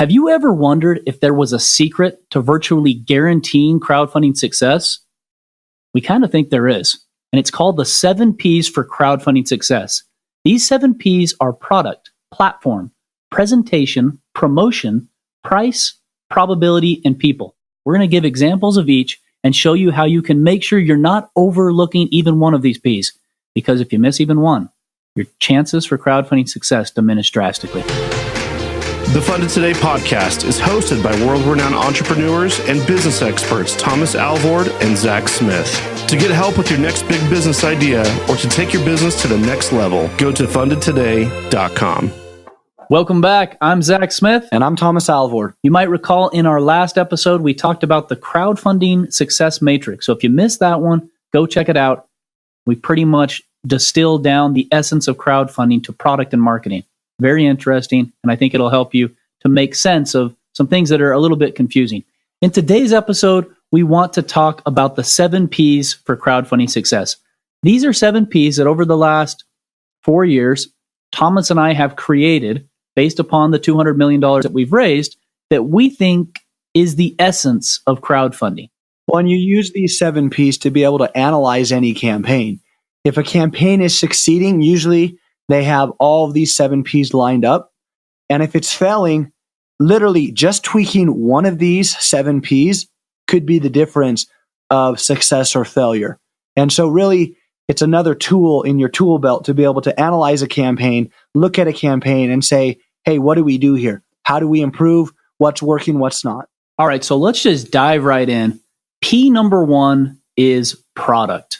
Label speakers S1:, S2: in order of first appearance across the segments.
S1: Have you ever wondered if there was a secret to virtually guaranteeing crowdfunding success? We kind of think there is, and it's called the 7 Ps for crowdfunding success. These 7 Ps are product, platform, presentation, promotion, price, probability, and people. We're going to give examples of each and show you how you can make sure you're not overlooking even one of these Ps, because if you miss even one, your chances for crowdfunding success diminish drastically.
S2: The Funded Today podcast is hosted by world-renowned entrepreneurs and business experts Thomas Alvord and Zach Smith. To get help with your next big business idea or to take your business to the next level, go to fundedtoday.com.
S1: Welcome back. I'm Zach Smith.
S3: And I'm Thomas Alvord.
S1: You might recall in our last episode, we talked about the crowdfunding success matrix. So if you missed that one, go check it out. We pretty much distilled down the essence of crowdfunding to product and marketing. Very interesting, and I think it'll help you to make sense of some things that are a little bit confusing. In today's episode, we want to talk about the 7 Ps for crowdfunding success. These are 7 Ps that over the last 4 years, Thomas and I have created based upon the $200 million that we've raised that we think is the essence of crowdfunding.
S3: Well, and you use these 7 Ps to be able to analyze any campaign. If a campaign is succeeding, usually they have all of these 7 Ps lined up. And if it's failing, literally just tweaking one of these 7 Ps could be the difference of success or failure. And so really, it's another tool in your tool belt to be able to analyze a campaign, look at a campaign and say, hey, what do we do here? How do we improve? What's working? What's not?
S1: All right, so let's just dive right in. P number 1 is product.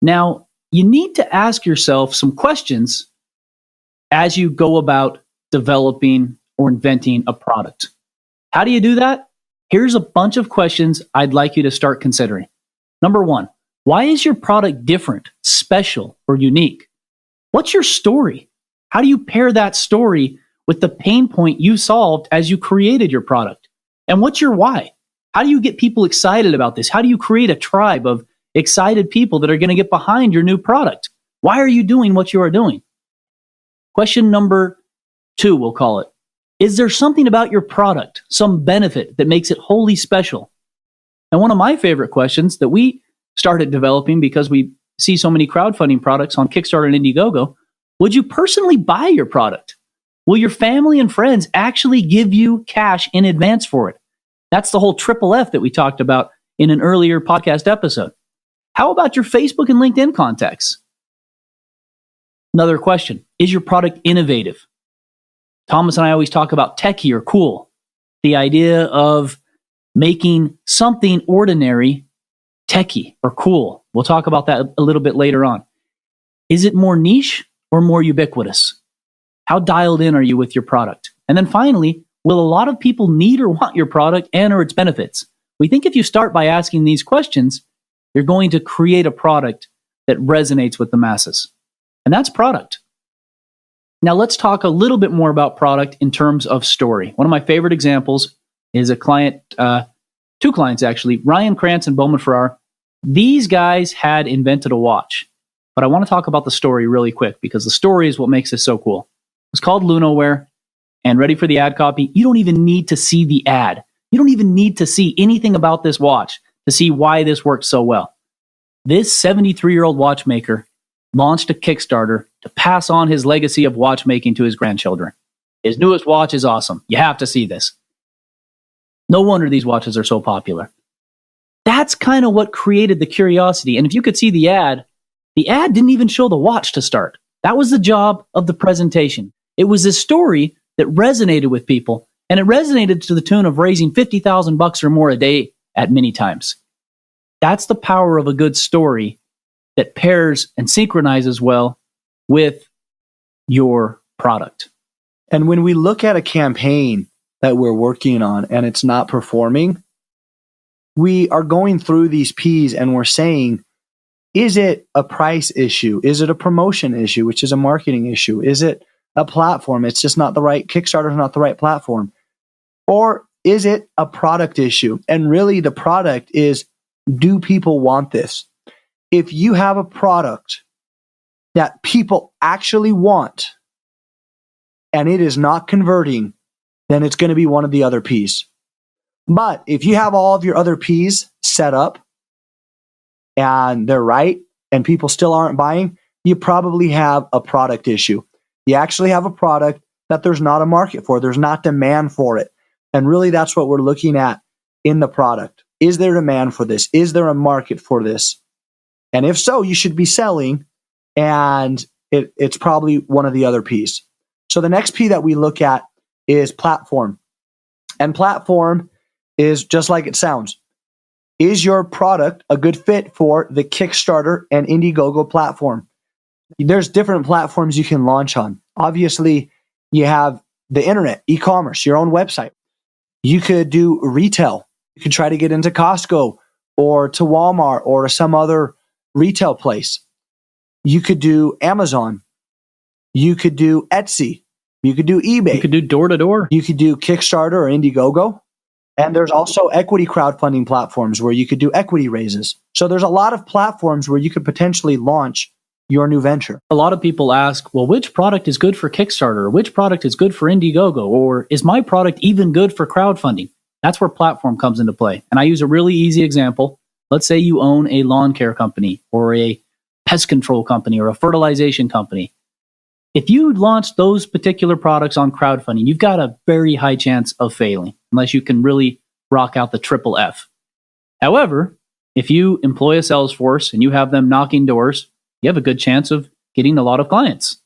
S1: Now, you need to ask yourself some questions as you go about developing or inventing a product. How do you do that? Here's a bunch of questions I'd like you to start considering. Number 1, why is your product different, special, or unique? What's your story? How do you pair that story with the pain point you solved as you created your product? And what's your why? How do you get people excited about this? How do you create a tribe of excited people that are going to get behind your new product? Why are you doing what you are doing? Question number 2, we'll call it. Is there something about your product, some benefit that makes it wholly special? And one of my favorite questions that we started developing because we see so many crowdfunding products on Kickstarter and Indiegogo, would you personally buy your product? Will your family and friends actually give you cash in advance for it? That's the whole triple F that we talked about in an earlier podcast episode. How about your Facebook and LinkedIn contacts? Another question, is your product innovative? Thomas and I always talk about techie or cool. The idea of making something ordinary techie or cool. We'll talk about that a little bit later on. Is it more niche or more ubiquitous? How dialed in are you with your product? And then finally, will a lot of people need or want your product and or its benefits? We think if you start by asking these questions, you're going to create a product that resonates with the masses. And that's product. Now let's talk a little bit more about product in terms of story. One of my favorite examples is a client, 2 clients actually, Ryan Krantz and Bowman Farrar. These guys had invented a watch, but I want to talk about the story really quick because the story is what makes this so cool. It's called Lunoware, and ready for the ad copy? You don't even need to see the ad. You don't even need to see anything about this watch to see why this works so well. This 73-year-old watchmaker launched a Kickstarter to pass on his legacy of watchmaking to his grandchildren. His newest watch is awesome. You have to see this. No wonder these watches are so popular. That's kind of what created the curiosity. And if you could see the ad didn't even show the watch to start. That was the job of the presentation. It was this story that resonated with people, and it resonated to the tune of raising $50,000 or more a day at many times. That's the power of a good story that pairs and synchronizes well with your product.
S3: And when we look at a campaign that we're working on and it's not performing, we are going through these Ps and we're saying, is it a price issue? Is it a promotion issue, which is a marketing issue? Is it a platform? It's just not the right, Kickstarter is not the right platform. Or is it a product issue? And really the product is, do people want this? If you have a product that people actually want and it is not converting, then it's going to be one of the other P's. But if you have all of your other P's set up and they're right and people still aren't buying, you probably have a product issue. You actually have a product that there's not a market for. There's not demand for it. And really that's what we're looking at in the product. Is there demand for this? Is there a market for this? And if so, you should be selling, and it's probably one of the other P's. So the next P that we look at is platform. And platform is just like it sounds. Is your product a good fit for the Kickstarter and Indiegogo platform? There's different platforms you can launch on. Obviously, you have the internet, e-commerce, your own website. You could do retail. You could try to get into Costco or to Walmart or some other retail place. You could do Amazon. You could do Etsy. You could do eBay.
S1: You could do door to door.
S3: You could do Kickstarter or Indiegogo. And there's also equity crowdfunding platforms where you could do equity raises. So there's a lot of platforms where you could potentially launch your new venture.
S1: A lot of people ask, well, which product is good for Kickstarter? Or which product is good for Indiegogo? Or is my product even good for crowdfunding? That's where platform comes into play. And I use a really easy example. Let's say you own a lawn care company or a pest control company or a fertilization company. If you launch those particular products on crowdfunding, you've got a very high chance of failing unless you can really rock out the triple F. However, if you employ a sales force and you have them knocking doors, you have a good chance of getting a lot of clients.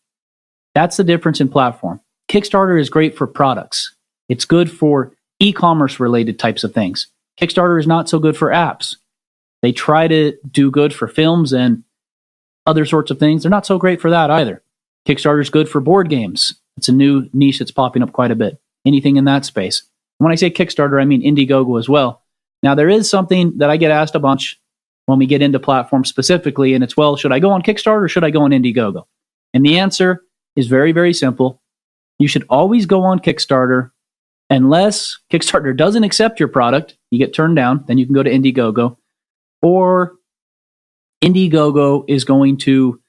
S1: That's the difference in platform. Kickstarter is great for products. It's good for e-commerce related types of things. Kickstarter is not so good for apps. They try to do good for films and other sorts of things. They're not so great for that either. Kickstarter is good for board games. It's a new niche that's popping up quite a bit. Anything in that space. When I say Kickstarter, I mean Indiegogo as well. Now, there is something that I get asked a bunch when we get into platforms specifically, and it's, well, should I go on Kickstarter or should I go on Indiegogo? And the answer is very, very simple. You should always go on Kickstarter unless Kickstarter doesn't accept your product. You get turned down, then you can go to Indiegogo. Or Indiegogo is going to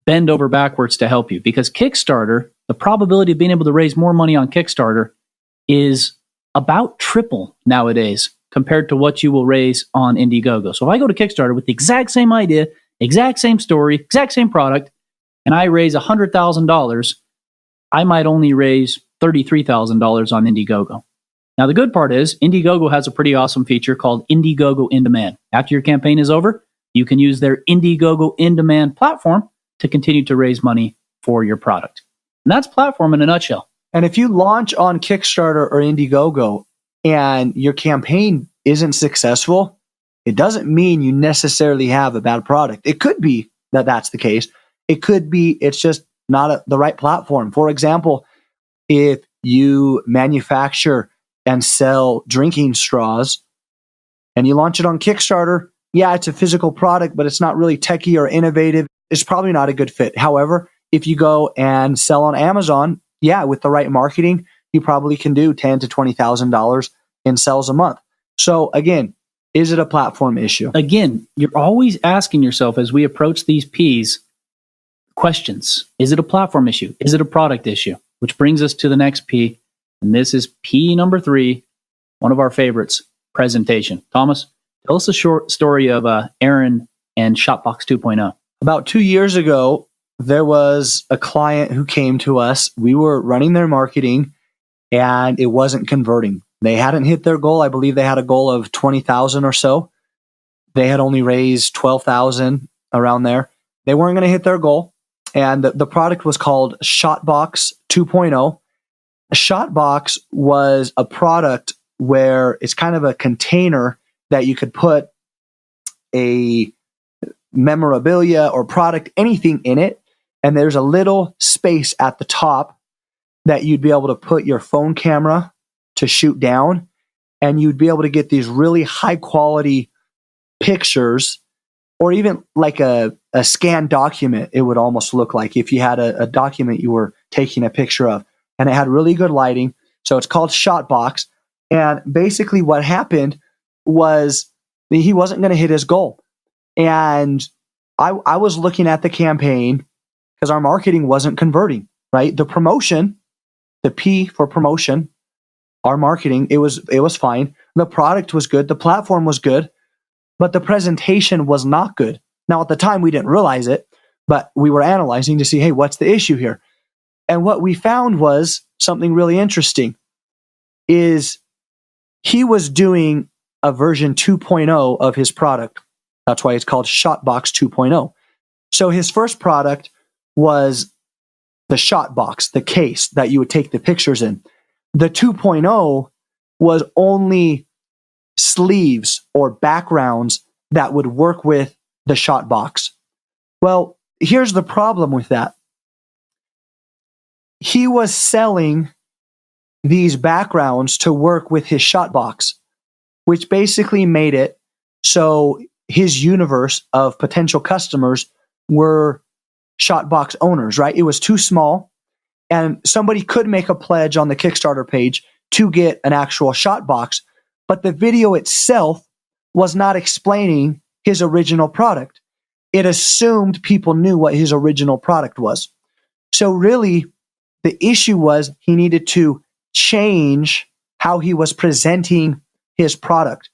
S1: bend over backwards to help you, because Kickstarter, the probability of being able to raise more money on Kickstarter is about triple nowadays compared to what you will raise on Indiegogo. So if I go to Kickstarter with the exact same idea, exact same story, exact same product, and I raise $100,000, I might only raise $33,000 on Indiegogo. Now, the good part is Indiegogo has a pretty awesome feature called Indiegogo In Demand. After your campaign is over, you can use their Indiegogo In Demand platform to continue to raise money for your product. And that's platform in a nutshell.
S3: And if you launch on Kickstarter or Indiegogo and your campaign isn't successful, it doesn't mean you necessarily have a bad product. It could be that that's the case. It could be it's just not the right platform. For example, if you manufacture and sell drinking straws and you launch it on Kickstarter, yeah, it's a physical product, but it's not really techie or innovative. It's probably not a good fit. However, if you go and sell on Amazon, yeah, with the right marketing, you probably can do $10,000 to $20,000 in sales a month. So again, is it a platform issue?
S1: Again, you're always asking yourself as we approach these P's questions. Is it a platform issue? Is it a product issue? Which brings us to the next P, and this is P number 3, one of our favorites, presentation. Thomas, tell us a short story of Aaron and Shopbox 2.0.
S3: About 2 years ago, there was a client who came to us. We were running their marketing and it wasn't converting. They hadn't hit their goal. I believe they had a goal of 20,000 or so. They had only raised 12,000 around there. They weren't going to hit their goal. And the product was called Shotbox 2.0. A Shotbox was a product where it's kind of a container that you could put a memorabilia or product, anything in it. And there's a little space at the top that you'd be able to put your phone camera to shoot down. And you'd be able to get these really high quality pictures, or even like a scanned document. It would almost look like if you had a document you were taking a picture of, and it had really good lighting. So it's called Shotbox. And basically what happened was he wasn't going to hit his goal. And I was looking at the campaign because our marketing wasn't converting, right? The promotion, the P for promotion, our marketing, it was fine. The product was good. The platform was good, but the presentation was not good. Now, at the time, we didn't realize it, but we were analyzing to see, hey, what's the issue here? And what we found was something really interesting is he was doing a version 2.0 of his product. That's why it's called Shotbox 2.0. So his first product was the Shotbox, the case that you would take the pictures in. The 2.0 was only sleeves or backgrounds that would work with the Shotbox. Well, here's the problem with that. He was selling these backgrounds to work with his Shotbox, which basically made it so his universe of potential customers were Shotbox owners, right? It was too small, and somebody could make a pledge on the Kickstarter page to get an actual Shotbox, but the video itself was not explaining his original product. It assumed people knew what his original product was. So really, the issue was he needed to change how he was presenting his product.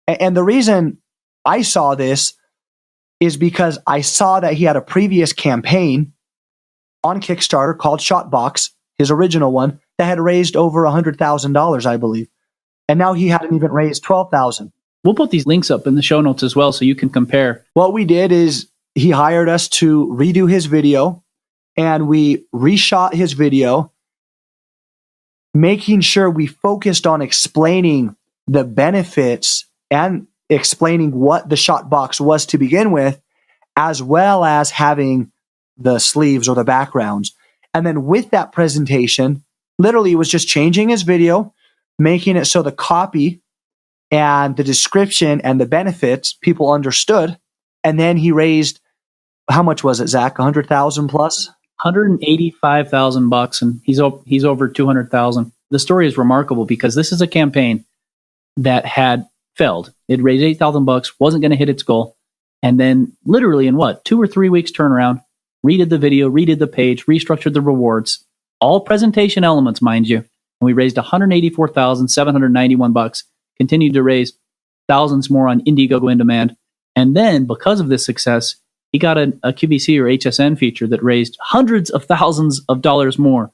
S3: And the reason I saw this is because I saw that he had a previous campaign on Kickstarter called Shotbox, his original one, that had raised over $100,000, I believe. And now he hadn't even raised $12,000.
S1: We'll put these links up in the show notes as well so you can compare.
S3: What we did is he hired us to redo his video, and we reshot his video, making sure we focused on explaining the benefits and explaining what the Shotbox was to begin with, as well as having the sleeves or the backgrounds. And then with that presentation, literally it was just changing his video, making it so the copy and the description and the benefits people understood. And then he raised, how much was it, Zach? 100,000 plus?
S1: $185,000, and he's over 200,000. The story is remarkable because this is a campaign that had failed. It raised $8,000, wasn't going to hit its goal, and then literally in 2 or 3 weeks turnaround, redid the video, redid the page, restructured the rewards, all presentation elements, mind you, and we raised $184,791. Continued to raise thousands more on Indiegogo in demand, and then because of this success, he got a QVC or HSN feature that raised hundreds of thousands of dollars more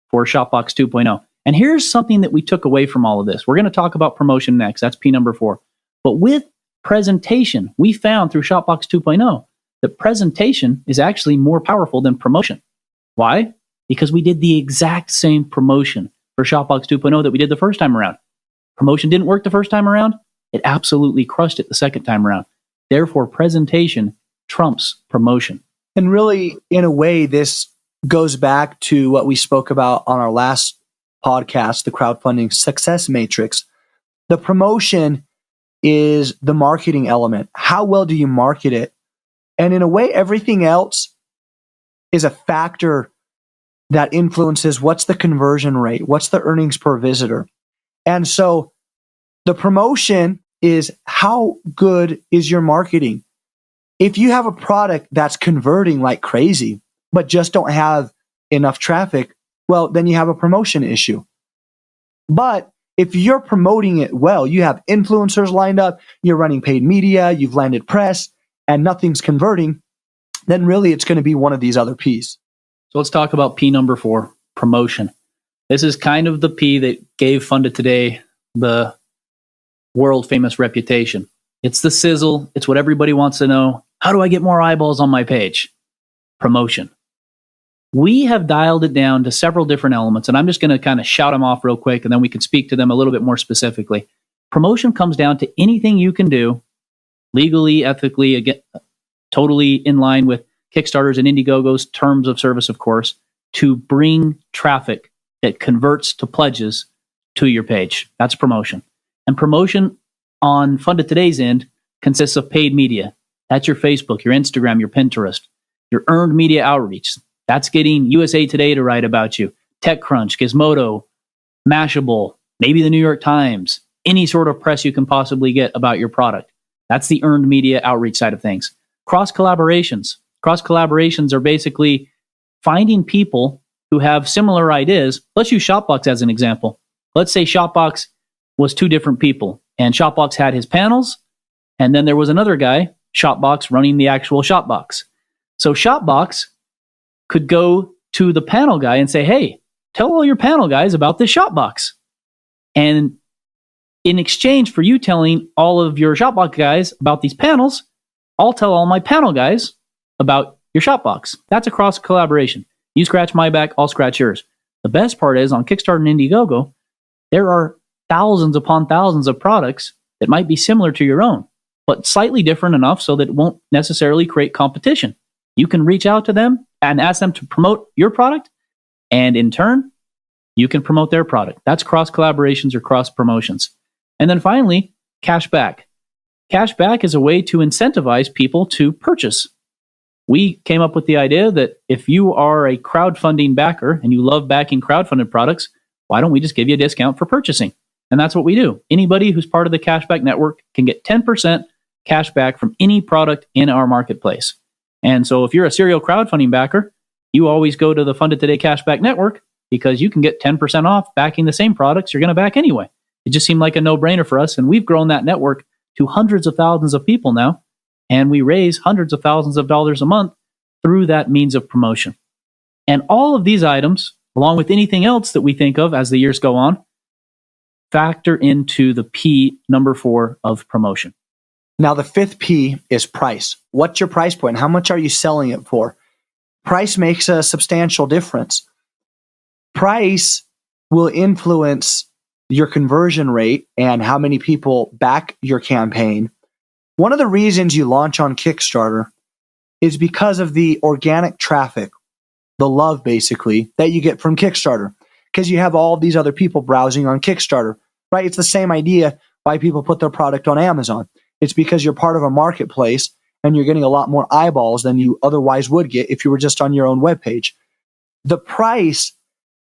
S1: for Shotbox 2.0. And here's something that we took away from all of this. We're going to talk about promotion next. That's P number 4. But with presentation, we found through Shotbox 2.0 that presentation is actually more powerful than promotion. Why? Because we did the exact same promotion for Shotbox 2.0 that we did the first time around. Promotion didn't work the first time around. It absolutely crushed it the second time around. Therefore, presentation trumps promotion.
S3: And really, in a way, this goes back to what we spoke about on our last podcast, the Crowdfunding Success Matrix. The promotion is the marketing element. How well do you market it? And in a way, everything else is a factor that influences what's the conversion rate, what's the earnings per visitor. And so the promotion is how good is your marketing? If you have a product that's converting like crazy, but just don't have enough traffic, well, then you have a promotion issue. But if you're promoting it well, you have influencers lined up, you're running paid media, you've landed press, and nothing's converting, then really it's going to be one of these other P's.
S1: So let's talk about P number 4, promotion. This is kind of the P that gave Funded Today the world famous reputation. It's the sizzle. It's what everybody wants to know. How do I get more eyeballs on my page? Promotion. We have dialed it down to several different elements, and I'm just going to kind of shout them off real quick, and then we can speak to them a little bit more specifically. Promotion comes down to anything you can do legally, ethically, again, totally in line with Kickstarter's and Indiegogo's terms of service, of course, to bring traffic that converts to pledges to your page. That's promotion. And promotion on Funded Today's end consists of paid media. That's your Facebook, your Instagram, your Pinterest, your earned media outreach. That's getting USA Today to write about you, TechCrunch, Gizmodo, Mashable, maybe the New York Times, any sort of press you can possibly get about your product. That's the earned media outreach side of things. Cross collaborations. Cross collaborations are basically finding people who have similar ideas. Let's use Shotbox as an example. let's say Shopbox was two different people, and Shopbox had his panels, and then there was another guy, Shopbox, running the actual Shopbox. So Shopbox could go to the panel guy and say, hey, tell all your panel guys about this Shopbox. And in exchange for you telling all of your Shopbox guys about these panels, I'll tell all my panel guys about your Shopbox. That's a cross collaboration. You scratch my back, I'll scratch yours. The best part is on Kickstarter and Indiegogo, there are thousands upon thousands of products that might be similar to your own, but slightly different enough so that it won't necessarily create competition. You can reach out to them and ask them to promote your product, and in turn, you can promote their product. That's cross collaborations or cross promotions. And then finally, cashback. Cashback is a way to incentivize people to purchase. We came up with the idea that if you are a crowdfunding backer and you love backing crowdfunded products, why don't we just give you a discount for purchasing? And that's what we do. Anybody who's part of the cashback network can get 10% cashback from any product in our marketplace. And so if you're a serial crowdfunding backer, you always go to the Funded Today Cashback Network because you can get 10% off backing the same products you're going to back anyway. It just seemed like a no-brainer for us, and we've grown that network to hundreds of thousands of people now, and we raise hundreds of thousands of dollars a month through that means of promotion. And all of these items, along with anything else that we think of as the years go on, factor into the P, number 4, of promotion.
S3: Now, the fifth P is price. What's your price point? How much are you selling it for? Price makes a substantial difference. Price will influence your conversion rate and how many people back your campaign. One of the reasons you launch on Kickstarter is because of the organic traffic, the love basically, that you get from Kickstarter, because you have all these other people browsing on Kickstarter, right? It's the same idea why people put their product on Amazon. It's because you're part of a marketplace and you're getting a lot more eyeballs than you otherwise would get if you were just on your own webpage. The price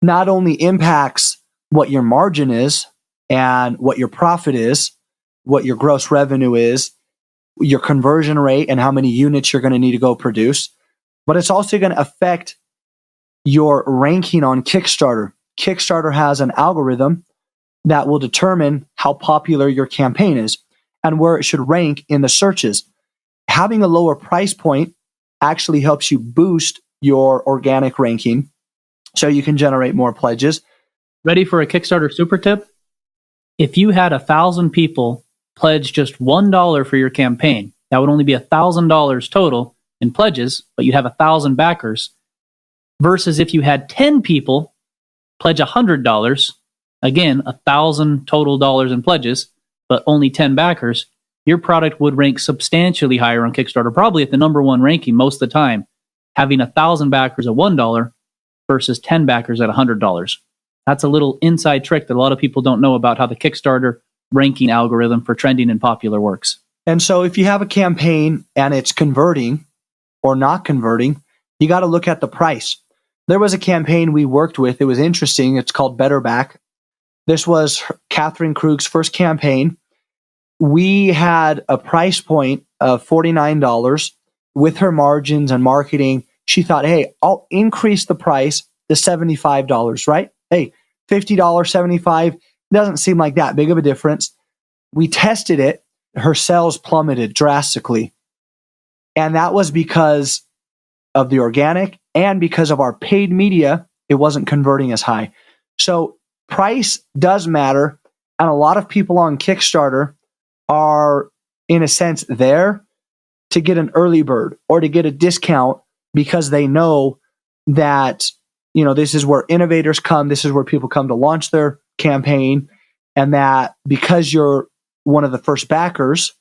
S3: not only impacts what your margin is and what your profit is, what your gross revenue is, your conversion rate and how many units you're going to need to go produce, but it's also going to affect your ranking on Kickstarter. Kickstarter has an algorithm that will determine how popular your campaign is and where it should rank in the searches. Having a lower price point actually helps you boost your organic ranking so you can generate more pledges.
S1: Ready for a Kickstarter super tip? If you had 1,000 people pledge just $1 for your campaign, that would only be $1,000 total in pledges, but you'd have 1,000 backers, versus if you had 10 people pledge $100, again, 1,000 total dollars in pledges, but only 10 backers, your product would rank substantially higher on Kickstarter, probably at the number 1 ranking most of the time, having 1,000 backers at $1 versus 10 backers at $100. That's a little inside trick that a lot of people don't know about how the Kickstarter ranking algorithm for trending and popular works.
S3: And so if you have a campaign and it's converting or not converting, you got to look at the price. There was a campaign we worked with. It was interesting. It's called Better Back. This was Catherine Krug's first campaign. We had a price point of $49 with her margins and marketing. She thought, hey, I'll increase the price to $75, right? Hey, $50, $75 doesn't seem like that big of a difference. We tested it. Her sales plummeted drastically. And that was because of the organic and because of our paid media, it wasn't converting as high. So price does matter. And a lot of people on Kickstarter are, in a sense, there to get an early bird or to get a discount because they know that, you know, this is where innovators come. This is where people come to launch their campaign. And that because you're one of the first backers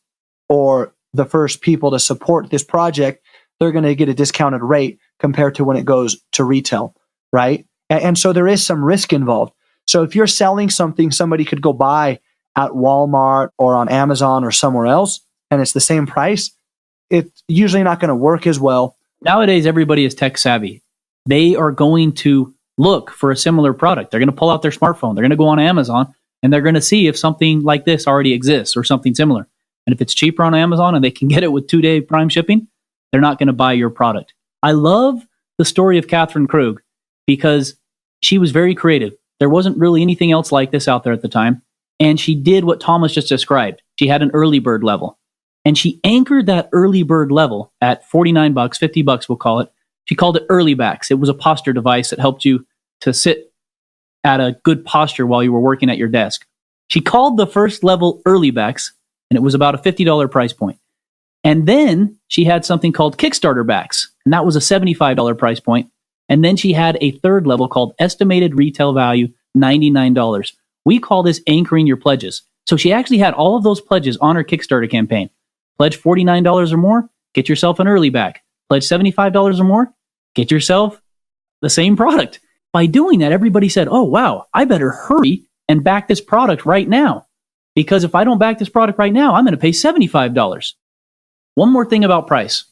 S3: or the first people to support this project, they're going to get a discounted rate compared to when it goes to retail, right? And so there is some risk involved. So if you're selling something somebody could go buy at Walmart or on Amazon or somewhere else, and it's the same price, it's usually not going to work as well.
S1: Nowadays, everybody is tech savvy. They are going to look for a similar product. They're going to pull out their smartphone. They're going to go on Amazon, and they're going to see if something like this already exists or something similar. And if it's cheaper on Amazon and they can get it with 2-day Prime shipping, they're not going to buy your product. I love the story of Catherine Krug because she was very creative. There wasn't really anything else like this out there at the time. And she did what Thomas just described. She had an early bird level. And she anchored that early bird level at $49, $50, we'll call it. She called it early backs. It was a posture device that helped you to sit at a good posture while you were working at your desk. She called the first level early backs, and it was about a $50 price point. And then she had something called Kickstarter backs, and that was a $75 price point. And then she had a third level called estimated retail value, $99. We call this anchoring your pledges. So she actually had all of those pledges on her Kickstarter campaign. Pledge $49 or more, get yourself an early back. Pledge $75 or more, get yourself the same product. By doing that, everybody said, oh, wow, I better hurry and back this product right now. Because if I don't back this product right now, I'm going to pay $75. One more thing about price.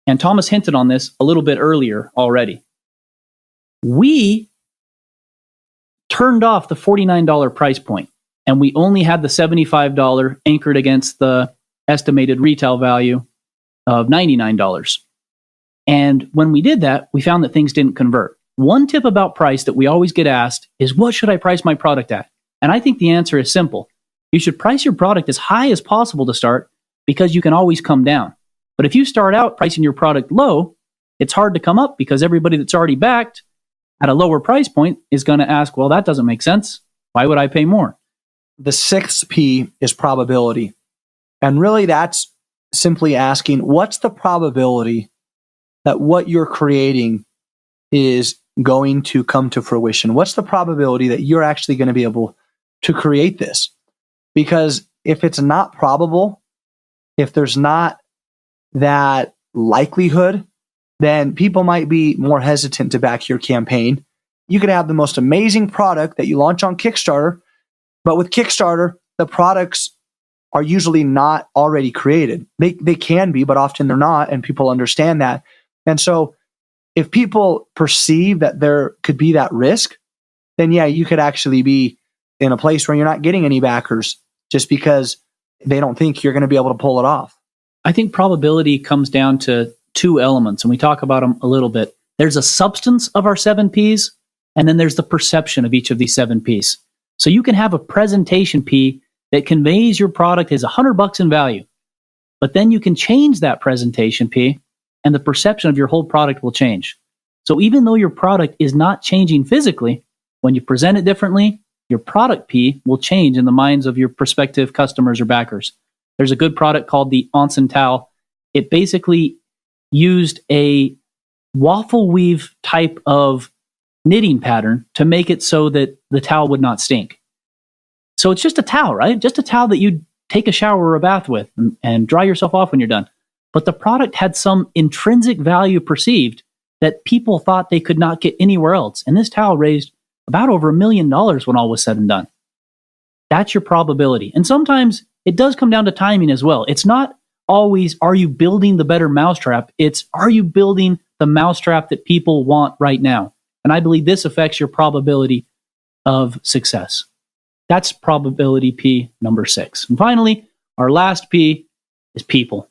S1: And Thomas hinted on this a little bit earlier already. We turned off the $49 price point, and we only had the $75 anchored against the estimated retail value of $99. And when we did that, we found that things didn't convert. One tip about price that we always get asked is, what should I price my product at? And I think the answer is simple. You should price your product as high as possible to start, because you can always come down. But if you start out pricing your product low, it's hard to come up, because everybody that's already backed at a lower price point is going to ask, well, that doesn't make sense. Why would I pay more?
S3: The sixth P is probability. And really that's simply asking, what's the probability that what you're creating is going to come to fruition? What's the probability that you're actually going to be able to create this? Because if it's not probable, if there's not that likelihood, then people might be more hesitant to back your campaign. You could have the most amazing product that you launch on Kickstarter, but with Kickstarter, the products are usually not already created. They can be, but often they're not, and people understand that. And so if people perceive that there could be that risk, then yeah, you could actually be in a place where you're not getting any backers just because they don't think you're going to be able to pull it off.
S1: I think probability comes down to two elements, and we talk about them a little bit. There's a substance of our 7 Ps, and then there's the perception of each of these 7 Ps. So you can have a presentation P that conveys your product as $100 in value, but then you can change that presentation P, and the perception of your whole product will change. So even though your product is not changing physically, when you present it differently, your product P will change in the minds of your prospective customers or backers. There's a good product called the Onsen Towel. It basically used a waffle weave type of knitting pattern to make it so that the towel would not stink. So it's just a towel, right? Just a towel that you take a shower or a bath with and dry yourself off when you're done. But the product had some intrinsic value perceived that people thought they could not get anywhere else. And this towel raised about over $1 million when all was said and done. That's your probability. And sometimes it does come down to timing as well. It's not always, are you building the better mousetrap? It's, are you building the mousetrap that people want right now? And I believe this affects your probability of success. That's probability P number 6. And finally, our last P is people.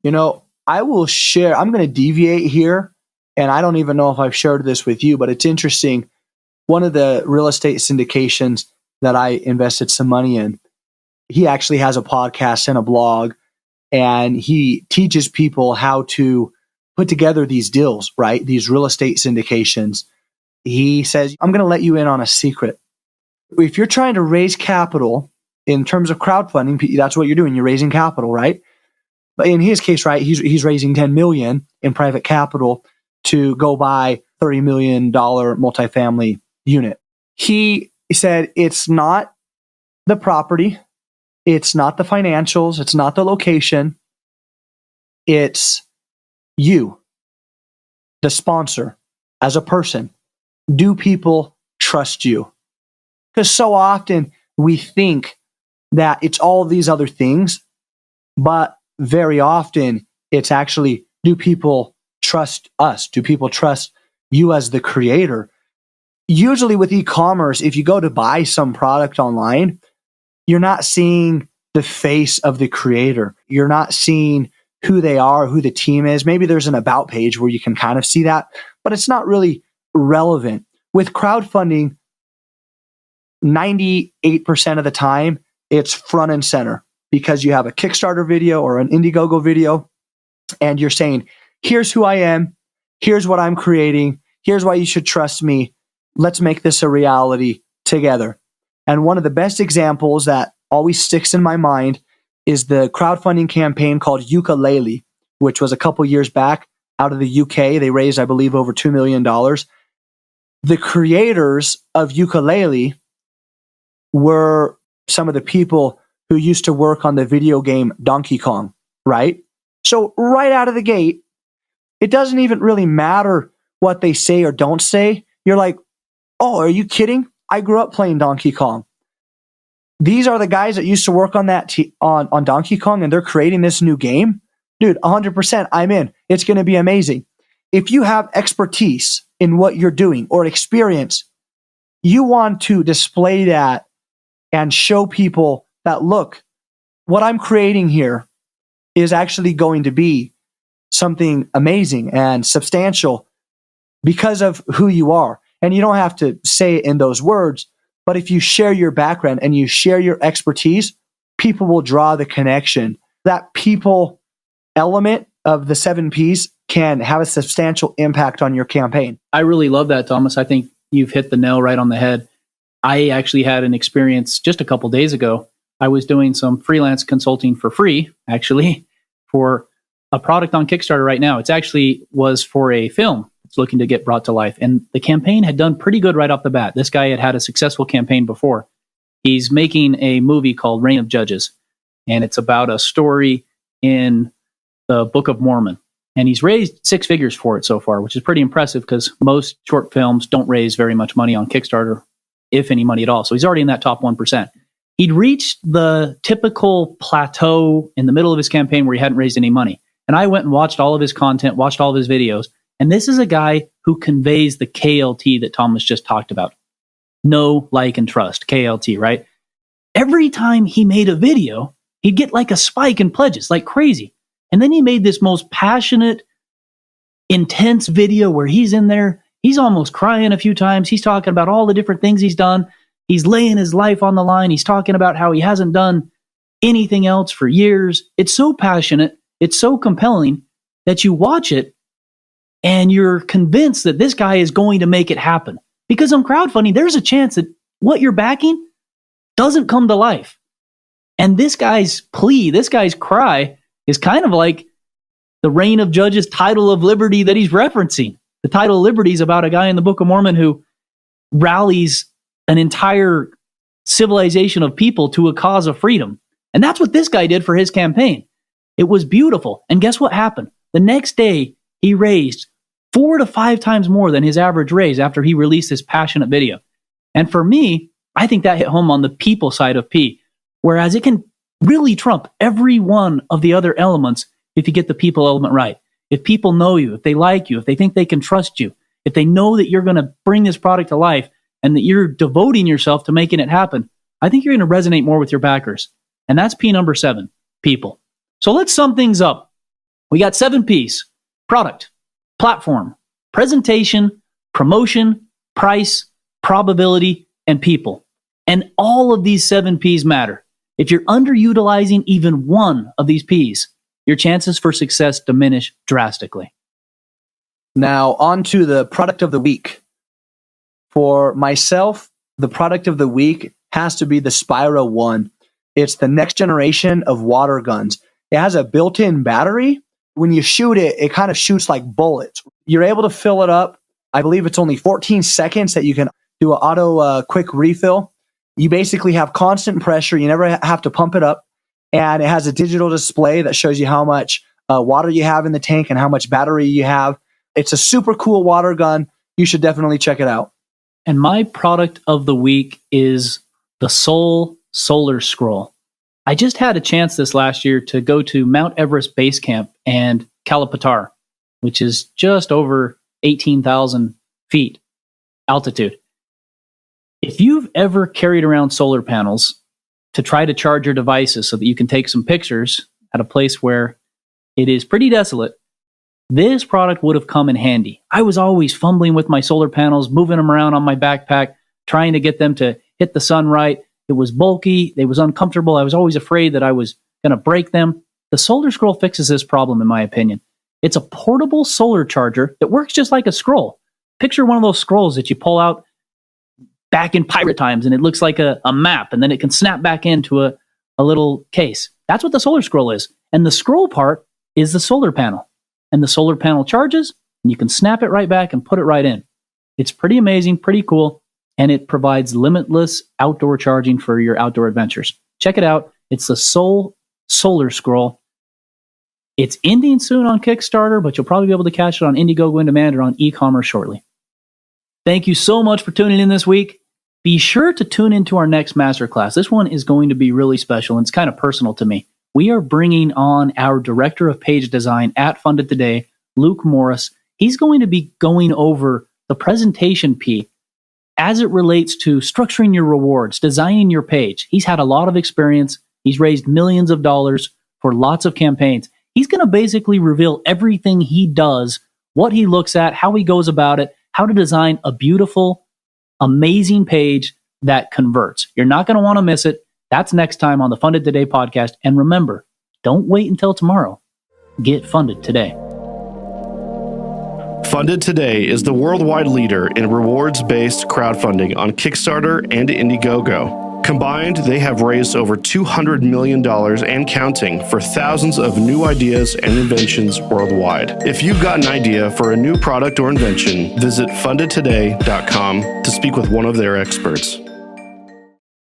S3: You know, I will share, I'm going to deviate here, and I don't even know if I've shared this with you, but it's interesting. One of the real estate syndications that I invested some money in, he actually has a podcast and a blog, and he teaches people how to put together these deals, right? These real estate syndications. He says, I'm going to let you in on a secret. If you're trying to raise capital in terms of crowdfunding, that's what you're doing. You're raising capital, right? But in his case, right, he's raising $10 million in private capital to go buy $30 million multifamily unit. He said, it's not the property. It's not the financials. It's not the location. It's you, the sponsor, as a person. Do people trust you? Because so often we think that it's all of these other things, but very often it's actually, do people trust us? Do people trust you as the creator? Usually with e-commerce, if you go to buy some product online, you're not seeing the face of the creator. You're not seeing who they are, who the team is. Maybe there's an about page where you can kind of see that, but it's not really relevant. With crowdfunding, 98% of the time, it's front and center because you have a Kickstarter video or an Indiegogo video, and you're saying, here's who I am, here's what I'm creating, here's why you should trust me, let's make this a reality together. And one of the best examples that always sticks in my mind is the crowdfunding campaign called Ukulele, which was a couple years back out of the UK. They raised, I believe, over $2 million. The creators of Ukulele were some of the people who used to work on the video game Donkey Kong, right? So right out of the gate, it doesn't even really matter what they say or don't say. You're like, oh, are you kidding? I grew up playing Donkey Kong. These are the guys that used to work on that on Donkey Kong, and they're creating this new game. Dude, 100%, I'm in. It's going to be amazing. If you have expertise in what you're doing or experience, you want to display that and show people that, look, what I'm creating here is actually going to be something amazing and substantial because of who you are. And you don't have to say it in those words, but if you share your background and you share your expertise, people will draw the connection. That people element of the 7 Ps can have a substantial impact on your campaign.
S1: I really love that, Thomas. I think you've hit the nail right on the head. I actually had an experience just a couple days ago. I was doing some freelance consulting for free, actually, for a product on Kickstarter right now. It's actually was for a film that's looking to get brought to life. And the campaign had done pretty good right off the bat. This guy had had a successful campaign before. He's making a movie called Reign of Judges. And it's about a story in the Book of Mormon. And he's raised 6 figures for it so far, which is pretty impressive because most short films don't raise very much money on Kickstarter, if any money at all. So he's already in that top 1%. He'd reached the typical plateau in the middle of his campaign where he hadn't raised any money. And I went and watched all of his content, watched all of his videos. And this is a guy who conveys the KLT that Thomas just talked about. Know, like, and trust. KLT, right? Every time he made a video, he'd get like a spike in pledges, like crazy. And then he made this most passionate, intense video where he's in there. He's almost crying a few times. He's talking about all the different things he's done. He's laying his life on the line. He's talking about how he hasn't done anything else for years. It's so passionate. It's so compelling that you watch it and you're convinced that this guy is going to make it happen. Because on crowdfunding, there's a chance that what you're backing doesn't come to life. And this guy's plea, this guy's cry is kind of like the Reign of Judges title of liberty that he's referencing. The title of liberty is about a guy in the Book of Mormon who rallies an entire civilization of people to a cause of freedom. And that's what this guy did for his campaign. It was beautiful. And guess what happened? The next day, he raised 4 to 5 times more than his average raise after he released this passionate video. And for me, I think that hit home on the people side of P, whereas it can really trump every one of the other elements if you get the people element right. If people know you, if they like you, if they think they can trust you, if they know that you're going to bring this product to life and that you're devoting yourself to making it happen, I think you're going to resonate more with your backers. And that's P number 7, people. So let's sum things up. We got 7 Ps: product, platform, presentation, promotion, price, probability, and people. And all of these 7 Ps matter. If you're underutilizing even one of these Ps, your chances for success diminish drastically.
S3: Now, on to the product of the week. For myself, the product of the week has to be the Spyro 1. It's the next generation of water guns. It has a built-in battery. When you shoot it, it kind of shoots like bullets. You're able to fill it up. I believe it's only 14 seconds that you can do an auto quick refill. You basically have constant pressure. You never have to pump it up. And it has a digital display that shows you how much water you have in the tank and how much battery you have. It's a super cool water gun. You should definitely check it out.
S1: And my product of the week is the Soul Solar Scroll. I just had a chance this last year to go to Mount Everest Base Camp and Kalapatar, which is just over 18,000 feet altitude. If you've ever carried around solar panels to try to charge your devices so that you can take some pictures at a place where it is pretty desolate, this product would have come in handy. I was always fumbling with my solar panels, moving them around on my backpack, trying to get them to hit the sun right. It was bulky. It was uncomfortable. I was always afraid that I was going to break them. The Solar Scroll fixes this problem, in my opinion. It's a portable solar charger that works just like a scroll. Picture one of those scrolls that you pull out back in pirate times, and it looks like a map, and then it can snap back into a little case. That's what the Solar Scroll is. And the scroll part is the solar panel. And the solar panel charges, and you can snap it right back and put it right in. It's pretty amazing, pretty cool, and it provides limitless outdoor charging for your outdoor adventures. Check it out. It's the Solar Scroll. It's ending soon on Kickstarter, but you'll probably be able to catch it on Indiegogo On Demand or on e-commerce shortly. Thank you so much for tuning in this week. Be sure to tune into our next masterclass. This one is going to be really special, and it's kind of personal to me. We are bringing on our Director of Page Design at Funded Today, Luke Morris. He's going to be going over the presentation P as it relates to structuring your rewards, designing your page. He's had a lot of experience. He's raised millions of dollars for lots of campaigns. He's going to basically reveal everything he does, what he looks at, how he goes about it, how to design a beautiful, amazing page that converts. You're not going to want to miss it. That's next time on the Funded Today podcast. And remember, don't wait until tomorrow. Get funded today.
S2: Funded Today is the worldwide leader in rewards-based crowdfunding on Kickstarter and Indiegogo. Combined, they have raised over $200 million and counting for thousands of new ideas and inventions worldwide. If you've got an idea for a new product or invention, visit fundedtoday.com to speak with one of their experts.